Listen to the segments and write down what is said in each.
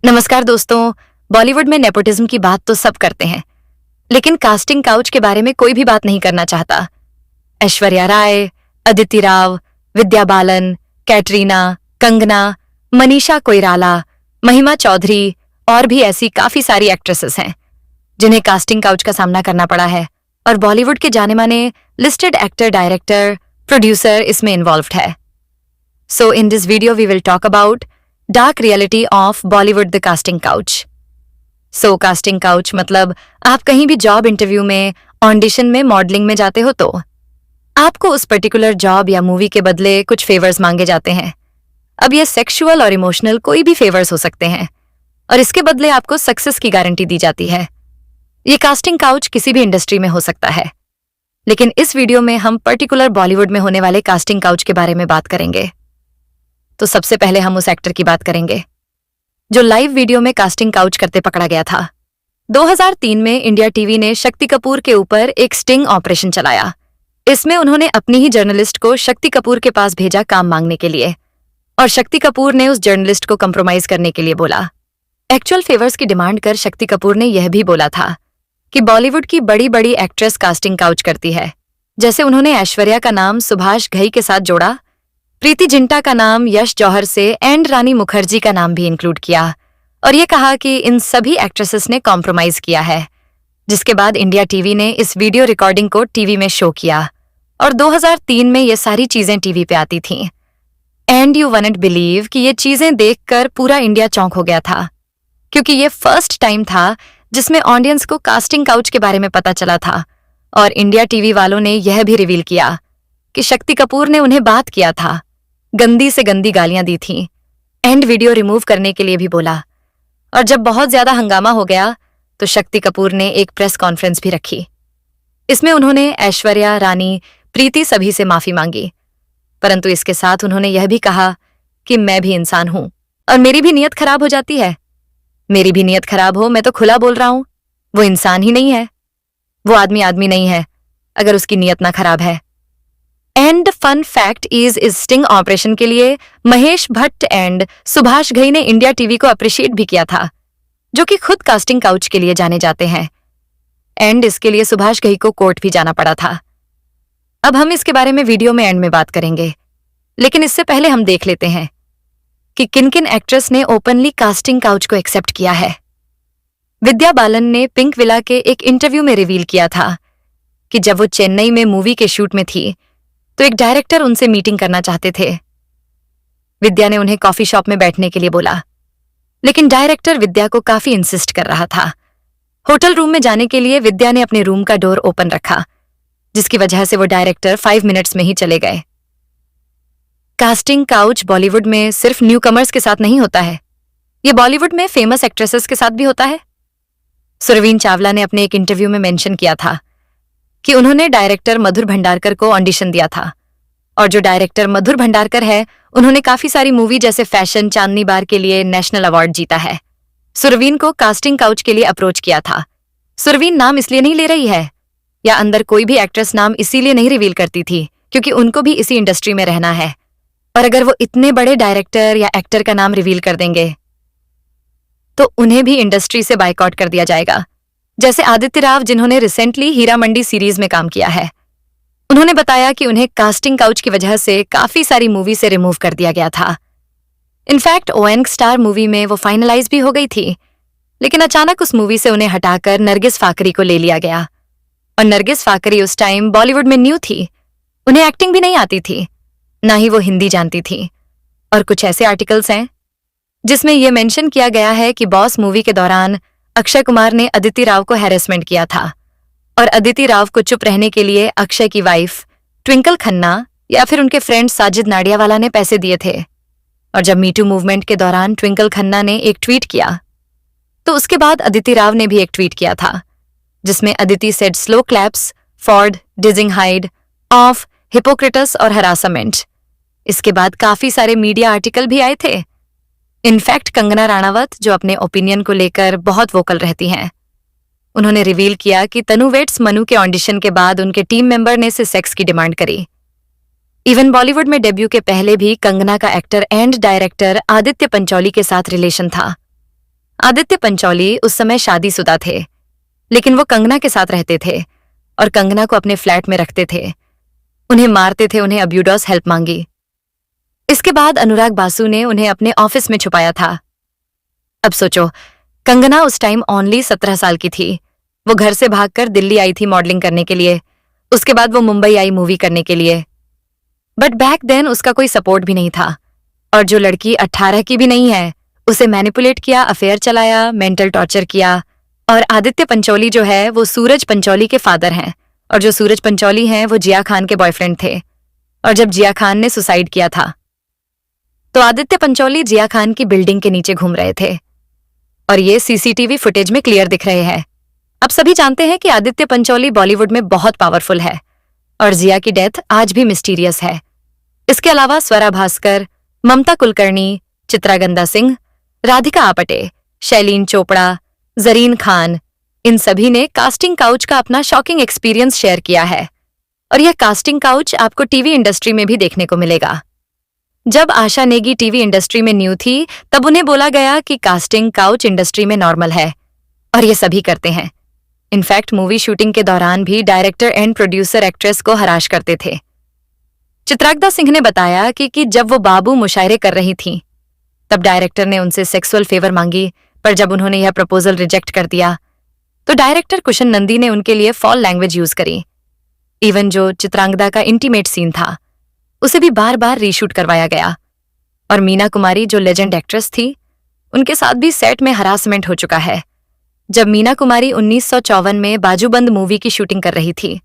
नमस्कार दोस्तों। बॉलीवुड में नेपोटिज्म की बात तो सब करते हैं, लेकिन कास्टिंग काउच के बारे में कोई भी बात नहीं करना चाहता। ऐश्वर्या राय, अदिति राव, विद्या बालन, कैटरीना, कंगना, मनीषा कोइराला, महिमा चौधरी और भी ऐसी काफी सारी एक्ट्रेसेस हैं जिन्हें कास्टिंग काउच का सामना करना पड़ा है, और बॉलीवुड के जाने माने लिस्टेड एक्टर, डायरेक्टर, प्रोड्यूसर इसमें इन्वॉल्व्ड है। So in this video we will talk about dark reality of Bollywood the casting couch. So casting couch मतलब आप कहीं भी जॉब इंटरव्यू में, ऑडिशन में, मॉडलिंग में जाते हो तो आपको उस पर्टिकुलर जॉब या मूवी के बदले कुछ फेवर्स मांगे जाते हैं। अब ये सेक्सुअल और इमोशनल कोई भी फेवर्स हो सकते हैं, और इसके बदले आपको सक्सेस की गारंटी दी जाती है। ये कास्टिंग काउच किसी भी इंडस्ट्री में हो सकता है, लेकिन इस वीडियो में हम पर्टिकुलर बॉलीवुड में होने वाले कास्टिंग काउच के बारे में बात करेंगे। तो सबसे पहले हम उस एक्टर की बात करेंगे जो लाइव वीडियो में कास्टिंग काउच करते पकड़ा गया था। 2003 में इंडिया टीवी ने शक्ति कपूर के ऊपर एक स्टिंग ऑपरेशन चलाया। इसमें उन्होंने अपनी ही जर्नलिस्ट को शक्ति कपूर के पास भेजा काम मांगने के लिए, और शक्ति कपूर ने उस जर्नलिस्ट को कंप्रोमाइज करने के लिए बोला। एक्चुअल फेवर्स की डिमांड कर शक्ति कपूर ने यह भी बोला था कि बॉलीवुड की बड़ी बड़ी एक्ट्रेस कास्टिंग काउच करती है। जैसे उन्होंने ऐश्वर्या का नाम सुभाष घई के साथ जोड़ा, प्रीति जिंटा का नाम यश जौहर से, एंड रानी मुखर्जी का नाम भी इंक्लूड किया, और ये कहा कि इन सभी एक्ट्रेसेस ने कॉम्प्रोमाइज किया है। जिसके बाद इंडिया टीवी ने इस वीडियो रिकॉर्डिंग को टीवी में शो किया, और 2003 में ये सारी चीजें टीवी पे आती थीं। एंड यू वुडंट बिलीव कि ये चीजें देखकर पूरा इंडिया चौंक हो गया था, क्योंकि ये फर्स्ट टाइम था जिसमें ऑडियंस को कास्टिंग काउच के बारे में पता चला था, और इंडिया टीवी वालों ने यह भी रिवील किया कि शक्ति कपूर ने उन्हें बात किया था, गंदी से गंदी गालियां दी थीं, एंड वीडियो रिमूव करने के लिए भी बोला। और जब बहुत ज्यादा हंगामा हो गया तो शक्ति कपूर ने एक प्रेस कॉन्फ्रेंस भी रखी। इसमें उन्होंने ऐश्वर्या, रानी, प्रीति सभी से माफी मांगी, परंतु इसके साथ उन्होंने यह भी कहा कि मैं भी इंसान हूं और मेरी भी नीयत खराब हो जाती है। मेरी भी नीयत खराब हो, मैं तो खुला बोल रहा हूं, वो इंसान ही नहीं है, वो आदमी आदमी नहीं है अगर उसकी नीयत ना खराब है। एंड फन फैक्ट इज इस स्टिंग ऑपरेशन के लिए महेश भट्ट एंड सुभाष घई ने इंडिया टीवी को अप्रिशिएट भी किया था, जो कि खुद कास्टिंग काउच के लिए जाने जाते हैं। एंड इसके लिए सुभाष घई को कोर्ट भी जाना पड़ा था। अब हम इसके बारे में वीडियो में एंड में बात करेंगे, लेकिन इससे पहले हम देख लेते हैं कि किन किन एक्ट्रेस ने ओपनली कास्टिंग काउच को एक्सेप्ट किया है। विद्या बालन ने पिंक विला के एक इंटरव्यू में रिवील किया था कि जब वो चेन्नई में मूवी के शूट में थी तो एक डायरेक्टर उनसे मीटिंग करना चाहते थे। विद्या ने उन्हें कॉफी शॉप में बैठने के लिए बोला, लेकिन डायरेक्टर विद्या को काफी इंसिस्ट कर रहा था। होटल रूम में जाने के लिए विद्या ने अपने रूम का डोर ओपन रखा, जिसकी वजह से वो डायरेक्टर 5 मिनट्स में ही चले गए। कास्टिंग काउच बॉलीवुड में सिर्फ न्यू कमर्स के साथ नहीं होता है, ये बॉलीवुड में फेमस एक्ट्रेसेस के साथ भी होता है। सुरवीन चावला ने अपने एक इंटरव्यू में मेंशन किया था कि उन्होंने डायरेक्टर मधुर भंडारकर को ऑडिशन दिया था, और जो डायरेक्टर मधुर भंडारकर है उन्होंने काफी सारी मूवी जैसे फैशन, चांदनी बार के लिए नेशनल अवार्ड जीता है। सुरवीन को कास्टिंग काउच के लिए अप्रोच किया था। सुरवीन नाम इसलिए नहीं ले रही है, या अंदर कोई भी एक्ट्रेस नाम इसीलिए नहीं रिवील करती थी क्योंकि उनको भी इसी इंडस्ट्री में रहना है, और अगर वो इतने बड़े डायरेक्टर या एक्टर का नाम रिवील कर देंगे तो उन्हें भी इंडस्ट्री से बायकॉट कर दिया जाएगा। जैसे आदित्य राव, जिन्होंने रिसेंटली हीरा मंडी सीरीज में काम किया है, उन्होंने बताया कि उन्हें कास्टिंग काउच की वजह से काफी सारी मूवी से रिमूव कर दिया गया था। इनफैक्ट ओएन स्टार मूवी में वो फाइनलाइज भी हो गई थी, लेकिन अचानक उस मूवी से उन्हें हटाकर नरगिस फाकरी को ले लिया गया, और नरगिस फाकरी उस टाइम बॉलीवुड में न्यू थी, उन्हें एक्टिंग भी नहीं आती थी, ना ही वो हिंदी जानती थी। और कुछ ऐसे आर्टिकल्स हैं जिसमें यह मेंशन किया गया है कि बॉस मूवी के दौरान अक्षय कुमार ने अदिति राव को हैरेसमेंट किया था, और अदिति राव को चुप रहने के लिए अक्षय की वाइफ ट्विंकल खन्ना या फिर उनके फ्रेंड साजिद नाडियावाला ने पैसे दिए थे। और जब मीटू मूवमेंट के दौरान ट्विंकल खन्ना ने एक ट्वीट किया, तो उसके बाद अदिति राव ने भी एक ट्वीट किया था, जिसमें Aditi said slow claps, for the, dizzying height, of, hypocrites और हरासमेंट। इसके बाद काफी सारे मीडिया आर्टिकल भी आए थे। इनफैक्ट कंगना राणावत, जो अपने ओपिनियन को लेकर बहुत वोकल रहती हैं, उन्होंने रिवील किया कि तनु वेट्स मनु के ऑडिशन के बाद उनके टीम मेंबर ने से सेक्स की डिमांड करी। इवन बॉलीवुड में डेब्यू के पहले भी कंगना का actor and director Aditya Pancholi के साथ रिलेशन था। आदित्य पंचौली उस समय शादीशुदा थे, लेकिन वो कंगना के साथ रहते थे और कंगना को अपने फ्लैट में रखते थे। उन्हें मारते थे, उन्हें अब्यूडोस हेल्प मांगी। इसके बाद अनुराग बासु ने उन्हें अपने ऑफिस में छुपाया था। अब सोचो, कंगना उस टाइम ओनली 17 साल की थी। वो घर से भागकर दिल्ली आई थी मॉडलिंग करने के लिए। उसके बाद वो मुंबई आई मूवी करने के लिए। बट बैक देन उसका कोई सपोर्ट भी नहीं था। और जो लड़की 18 की भी नहीं है, उसे मैनिपुलेट किया, अफेयर चलाया, मेंटल टॉर्चर किया। और आदित्य पंचौली जो है वो सूरज पंचौली के फादर हैं, और जो सूरज पंचौली हैं वो जिया खान के बॉयफ्रेंड थे। और जब जिया खान ने सुसाइड किया था तो आदित्य पंचौली जिया खान की बिल्डिंग के नीचे घूम रहे थे, और ये सीसीटीवी फुटेज में क्लियर दिख रहे हैं। अब सभी जानते हैं कि आदित्य पंचौली बॉलीवुड में बहुत पावरफुल है और जिया की डेथ आज भी मिस्टीरियस है। इसके अलावा स्वरा भास्कर, ममता कुलकर्णी, चित्रागंदा सिंह, राधिका आपटे, शैलीन चोपड़ा, जरीन खान, इन सभी ने कास्टिंग काउच का अपना शॉकिंग एक्सपीरियंस शेयर किया है। और यह कास्टिंग काउच आपको टीवी इंडस्ट्री में भी देखने को मिलेगा। जब आशा नेगी टीवी इंडस्ट्री में न्यू थी, तब उन्हें बोला गया कि कास्टिंग काउच इंडस्ट्री में नॉर्मल है और ये सभी करते हैं। इनफैक्ट मूवी शूटिंग के दौरान भी डायरेक्टर एंड प्रोड्यूसर एक्ट्रेस को हराश करते थे। चित्रांगदा सिंह ने बताया कि जब वो बाबू मुशायरे कर रही थीं, तब डायरेक्टर ने उनसे सेक्सुअल फेवर मांगी, पर जब उन्होंने यह प्रपोजल रिजेक्ट कर दिया तो डायरेक्टर कुशन नंदी ने उनके लिए फॉल लैंग्वेज यूज करी। इवन जो चित्रांगदा का इंटीमेट सीन था उसे भी बार बार रीशूट करवाया गया। और मीना कुमारी जो लेजेंड एक्ट्रेस थी, उनके साथ भी सेट में हरासमेंट हो चुका है। जब मीना कुमारी 1954 में बाजूबंद मूवी की शूटिंग कर रही थी,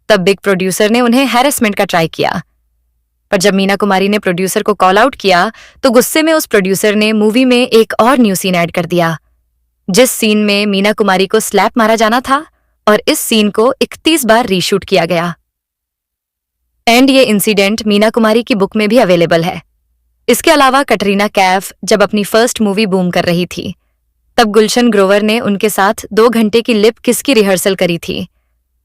तब बिग प्रोड्यूसर ने उन्हें हैरेसमेंट का ट्राई किया। पर जब मीना कुमारी ने प्रोड्यूसर को कॉल आउट किया तो गुस्से में उस प्रोड्यूसर ने मूवी में एक और न्यू सीन ऐड कर दिया, जिस सीन में मीना कुमारी को स्लैप मारा जाना था, और इस सीन को 31 बार रीशूट किया गया। एंड ये इंसिडेंट मीना कुमारी की बुक में भी अवेलेबल है। इसके अलावा कटरीना कैफ जब अपनी फर्स्ट मूवी बूम कर रही थी, तब गुलशन ग्रोवर ने उनके साथ 2 घंटे की लिप किस की रिहर्सल करी थी,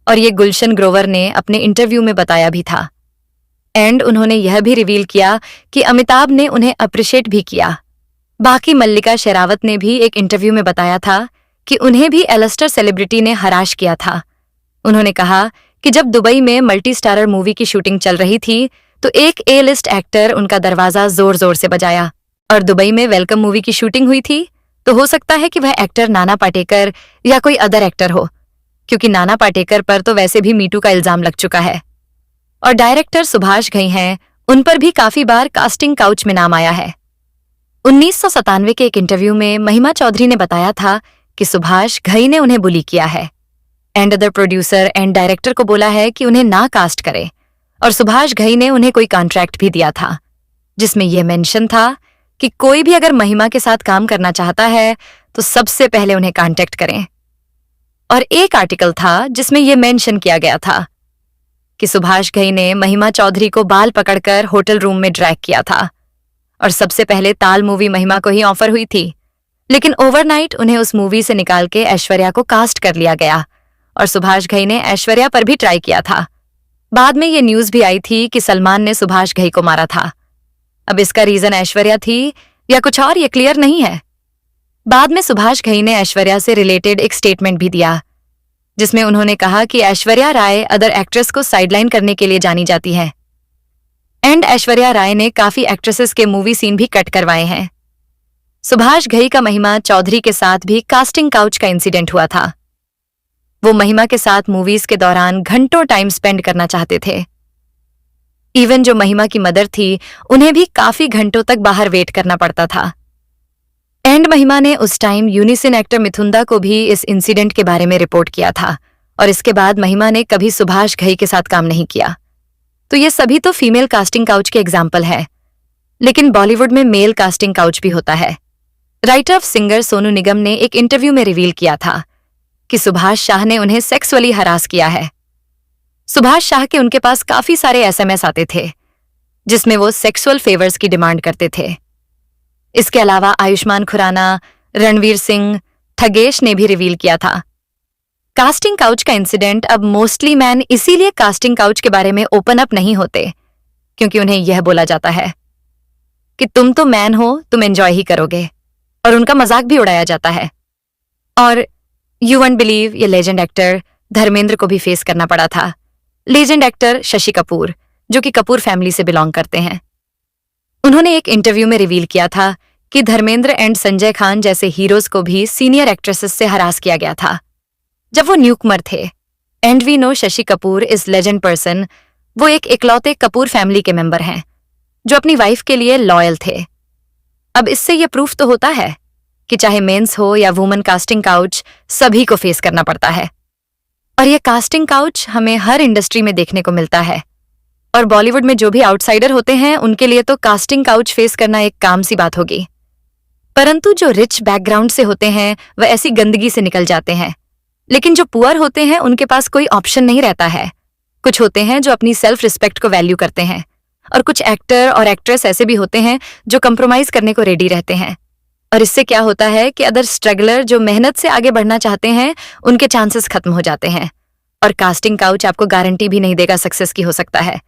और ये गुलशन ग्रोवर ने अपने इंटरव्यू में बताया भी था। एंड उन्होंने यह भी रिवील किया कि अमिताभ ने उन्हें अप्रिशिएट भी किया। बाकी मल्लिका शेरावत ने भी एक इंटरव्यू में बताया था कि उन्हें भी एलिस्टर सेलिब्रिटी ने हराश किया था। उन्होंने कहा कि जब दुबई में मल्टी स्टारर मूवी की शूटिंग चल रही थी तो एक ए-लिस्ट एक्टर उनका दरवाजा जोर जोर से बजाया, और दुबई में वेलकम मूवी की शूटिंग हुई थी, तो हो सकता है कि वह एक्टर नाना पाटेकर या कोई अदर एक्टर हो, क्योंकि नाना पाटेकर पर तो वैसे भी मीटू का इल्जाम लग चुका है। और डायरेक्टर सुभाष घई हैं, उन पर भी काफी बार कास्टिंग काउच में नाम आया है। 1997 के एक इंटरव्यू में महिमा चौधरी ने बताया था कि सुभाष घई ने उन्हें बुली किया है and other producer and director को बोला है कि उन्हें ना कास्ट करे, और सुभाष घई ने उन्हें कोई कॉन्ट्रैक्ट भी दिया था जिसमें यह मेंशन था कि कोई भी अगर महिमा के साथ काम करना चाहता है तो सबसे पहले उन्हें कांटेक्ट करें। और एक आर्टिकल था जिसमें यह मेंशन किया गया था कि सुभाष घई ने महिमा चौधरी को बाल पकड़कर होटल रूम में ड्रैग किया था, और सबसे पहले ताल मूवी महिमा को ही ऑफर हुई थी, लेकिन ओवरनाइट उन्हें उस मूवी से निकाल के ऐश्वर्या को कास्ट कर लिया गया, और सुभाष घई ने ऐश्वर्या पर भी ट्राई किया था। बाद में ये न्यूज भी आई थी कि सलमान ने सुभाष घई को मारा था। अब इसका रीजन ऐश्वर्या थी या कुछ और, ये क्लियर नहीं है। बाद में सुभाष घई ने ऐश्वर्या से रिलेटेड एक स्टेटमेंट भी दिया, जिसमें उन्होंने कहा कि ऐश्वर्या राय अदर एक्ट्रेस को साइडलाइन करने के लिए जानी जाती है। एंड ऐश्वर्या राय ने काफी एक्ट्रेसेस के मूवी सीन भी कट करवाए हैं। सुभाष घई का महिमा चौधरी के साथ भी कास्टिंग काउच का इंसिडेंट हुआ था। वो महिमा के साथ मूवीज के दौरान घंटों टाइम स्पेंड करना चाहते थे। इवन जो महिमा की मदर थी, उन्हें भी काफी घंटों तक बाहर वेट करना पड़ता था। एंड महिमा ने उस टाइम यूनिसिन एक्टर मिथुंदा को भी इस इंसिडेंट के बारे में रिपोर्ट किया था, और इसके बाद महिमा ने कभी सुभाष घई के साथ काम नहीं किया। तो ये सभी तो फीमेल कास्टिंग काउच के एग्जाम्पल है, लेकिन बॉलीवुड में मेल कास्टिंग काउच भी होता है। Writer of singer Sonu Nigam ने एक इंटरव्यू में रिवील किया था कि सुभाष शाह ने उन्हें सेक्सुअली हरास किया है। सुभाष शाह के उनके पास काफी सारे एसएमएस आते थे जिसमें वो सेक्सुअल फेवर्स की डिमांड करते थे। इसके अलावा आयुष्मान खुराना, रणवीर सिंह, ठगेश ने भी रिवील किया था। कास्टिंग काउच का इंसिडेंट अब मोस्टली मैन इसीलिए कास्टिंग काउच के बारे में ओपन अप नहीं होते क्योंकि उन्हें यह बोला जाता है कि तुम तो मैन हो, तुम एंजॉय ही करोगे, और उनका मजाक भी उड़ाया जाता है। और यू वोंट बिलीव, ये लेजेंड एक्टर धर्मेंद्र को भी फेस करना पड़ा था। लेजेंड एक्टर शशि कपूर, जो कि कपूर फैमिली से बिलोंग करते हैं, उन्होंने एक इंटरव्यू में रिवील किया था कि धर्मेंद्र एंड संजय खान जैसे हीरोज को भी सीनियर एक्ट्रेसेस से हरास किया गया था जब वो न्यूकमर थे। And we know Shashi Kapoor is legend person. वो एक इकलौते कपूर फैमिली के मेंबर हैं जो अपनी वाइफ के लिए लॉयल थे। अब इससे ये प्रूफ तो होता है कि चाहे मेंस हो या वुमेन, कास्टिंग काउच सभी को फेस करना पड़ता है। और ये कास्टिंग काउच हमें हर इंडस्ट्री में देखने को मिलता है। और बॉलीवुड में जो भी आउटसाइडर होते हैं उनके लिए तो कास्टिंग काउच फेस करना एक काम सी बात होगी। परंतु जो रिच बैकग्राउंड से होते हैं वह ऐसी गंदगी से निकल जाते हैं, लेकिन जो पुअर होते हैं उनके पास कोई ऑप्शन नहीं रहता है। कुछ होते हैं जो अपनी सेल्फ रिस्पेक्ट को वैल्यू करते हैं, और कुछ एक्टर और एक्ट्रेस ऐसे भी होते हैं जो कंप्रोमाइज करने को रेडी रहते हैं। और इससे क्या होता है कि अदर स्ट्रगलर जो मेहनत से आगे बढ़ना चाहते हैं उनके चांसेस खत्म हो जाते हैं। और कास्टिंग काउच आपको गारंटी भी नहीं देगा सक्सेस की। हो सकता है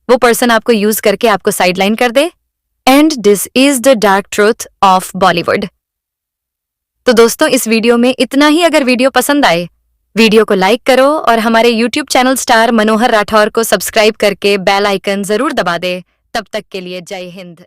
वो पर्सन आपको यूज करके आपको साइडलाइन कर दे। And this is the dark truth of Bollywood. तो दोस्तों, इस वीडियो में इतना ही। अगर वीडियो पसंद आए, वीडियो को लाइक करो और हमारे YouTube चैनल स्टार मनोहर राठौर को सब्सक्राइब करके बेल आइकन जरूर दबा दे। तब तक के लिए जय हिंद।